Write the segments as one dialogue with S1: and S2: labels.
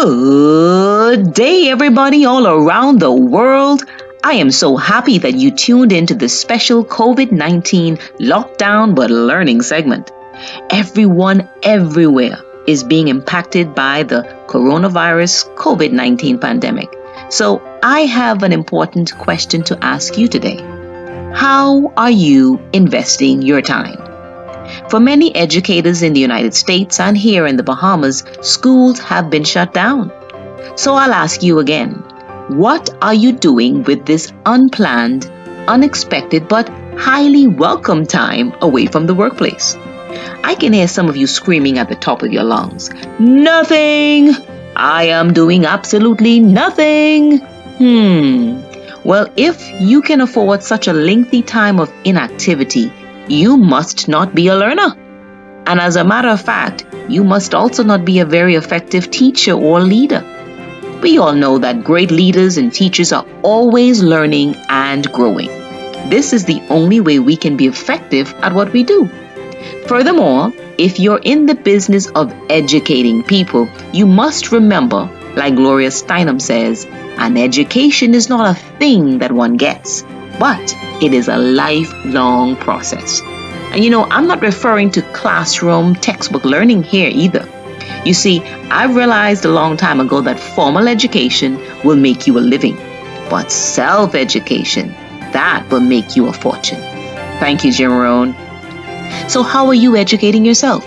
S1: Good day, everybody all around the world. I am so happy that you tuned into this special COVID-19 lockdown but learning segment. Everyone everywhere is being impacted by the coronavirus COVID-19 pandemic. So I have an important question to ask you today. How are you investing your time? For many educators in the United States and here in the Bahamas, schools have been shut down. So I'll ask you again, what are you doing with this unplanned, unexpected, but highly welcome time away from the workplace? I can hear some of you screaming at the top of your lungs, "Nothing! I am doing absolutely nothing!" Well, if you can afford such a lengthy time of inactivity, you must not be a learner. And as a matter of fact, you must also not be a very effective teacher or leader. We all know that great leaders and teachers are always learning and growing. This is the only way we can be effective at what we do. Furthermore, if you're in the business of educating people, you must remember, like Gloria Steinem says, an education is not a thing that one gets, but it is a lifelong process. And I'm not referring to classroom textbook learning here either. You see, I realized a long time ago that formal education will make you a living, but self-education, that will make you a fortune. Thank you, Jerome. So how are you educating yourself?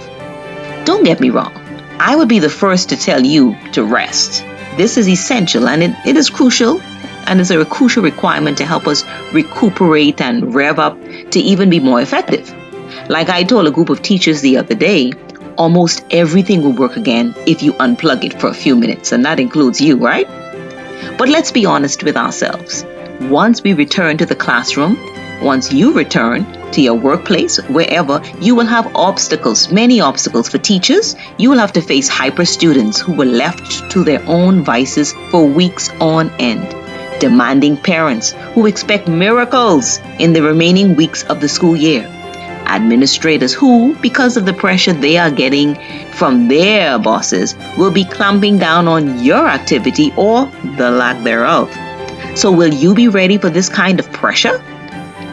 S1: Don't get me wrong. I would be the first to tell you to rest. This is essential and it is crucial. And it's a crucial requirement to help us recuperate and rev up to even be more effective. Like I told a group of teachers the other day, almost everything will work again if you unplug it for a few minutes, and that includes you, right? But let's be honest with ourselves. Once we return to the classroom, once you return to your workplace, wherever, you will have obstacles, many obstacles for teachers. You will have to face hyper students who were left to their own vices for weeks on end. Demanding parents who expect miracles in the remaining weeks of the school year. Administrators who, because of the pressure they are getting from their bosses, will be clamping down on your activity or the lack thereof. So will you be ready for this kind of pressure?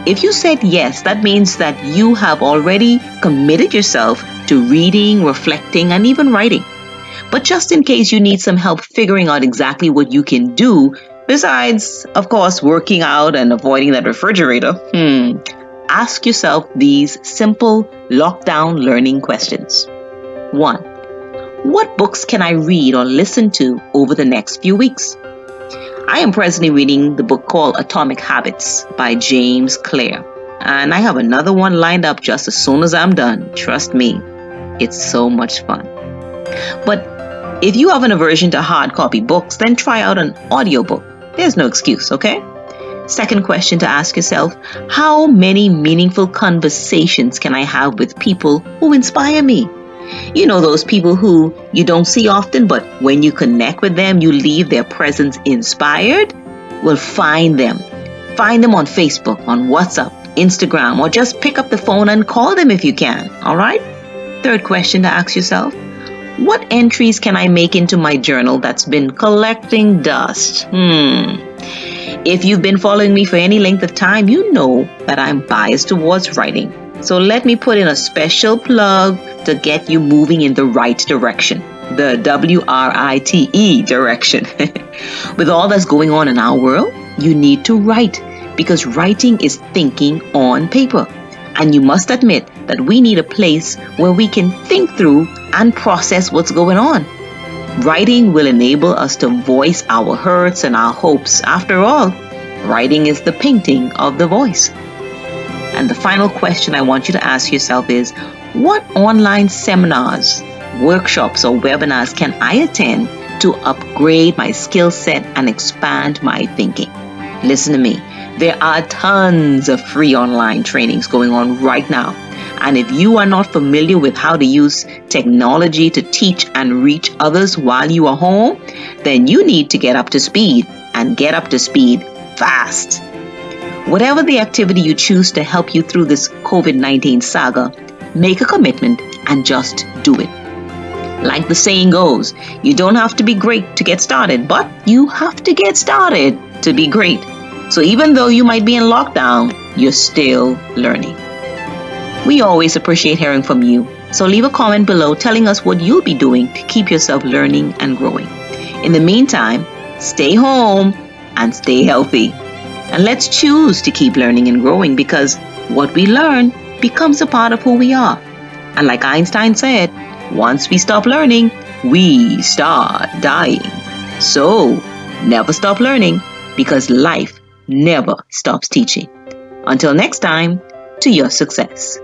S1: If you said yes, that means that you have already committed yourself to reading, reflecting, and even writing. But just in case you need some help figuring out exactly what you can do, besides, of course, working out and avoiding that refrigerator, ask yourself these simple lockdown learning questions. 1. What books can I read or listen to over the next few weeks? I am presently reading the book called Atomic Habits by James Clear. And I have another one lined up just as soon as I'm done. Trust me, it's so much fun. But if you have an aversion to hard copy books, then try out an audiobook. There's no excuse, okay? Second question to ask yourself, how many meaningful conversations can I have with people who inspire me? You know, those people who you don't see often, but when you connect with them, you leave their presence inspired? Well, find them. Find them on Facebook, on WhatsApp, Instagram, or just pick up the phone and call them if you can, all right? Third question to ask yourself, what entries can I make into my journal that's been collecting dust? If you've been following me for any length of time, you know that I'm biased towards writing. So let me put in a special plug to get you moving in the right direction. The WRITE direction. With all that's going on in our world, you need to write because writing is thinking on paper. And you must admit that we need a place where we can think through and process what's going on. Writing will enable us to voice our hurts and our hopes. After all, writing is the painting of the voice. And the final question I want you to ask yourself is, what online seminars, workshops, or webinars can I attend to upgrade my skill set and expand my thinking? Listen to me. There are tons of free online trainings going on right now. And if you are not familiar with how to use technology to teach and reach others while you are home, then you need to get up to speed and get up to speed fast. Whatever the activity you choose to help you through this COVID-19 saga, make a commitment and just do it. Like the saying goes, you don't have to be great to get started, but you have to get started to be great. So even though you might be in lockdown, you're still learning. We always appreciate hearing from you. So leave a comment below telling us what you'll be doing to keep yourself learning and growing. In the meantime, stay home and stay healthy. And let's choose to keep learning and growing, because what we learn becomes a part of who we are. And like Einstein said, once we stop learning, we start dying. So never stop learning, because life never stops teaching. Until next time, to your success.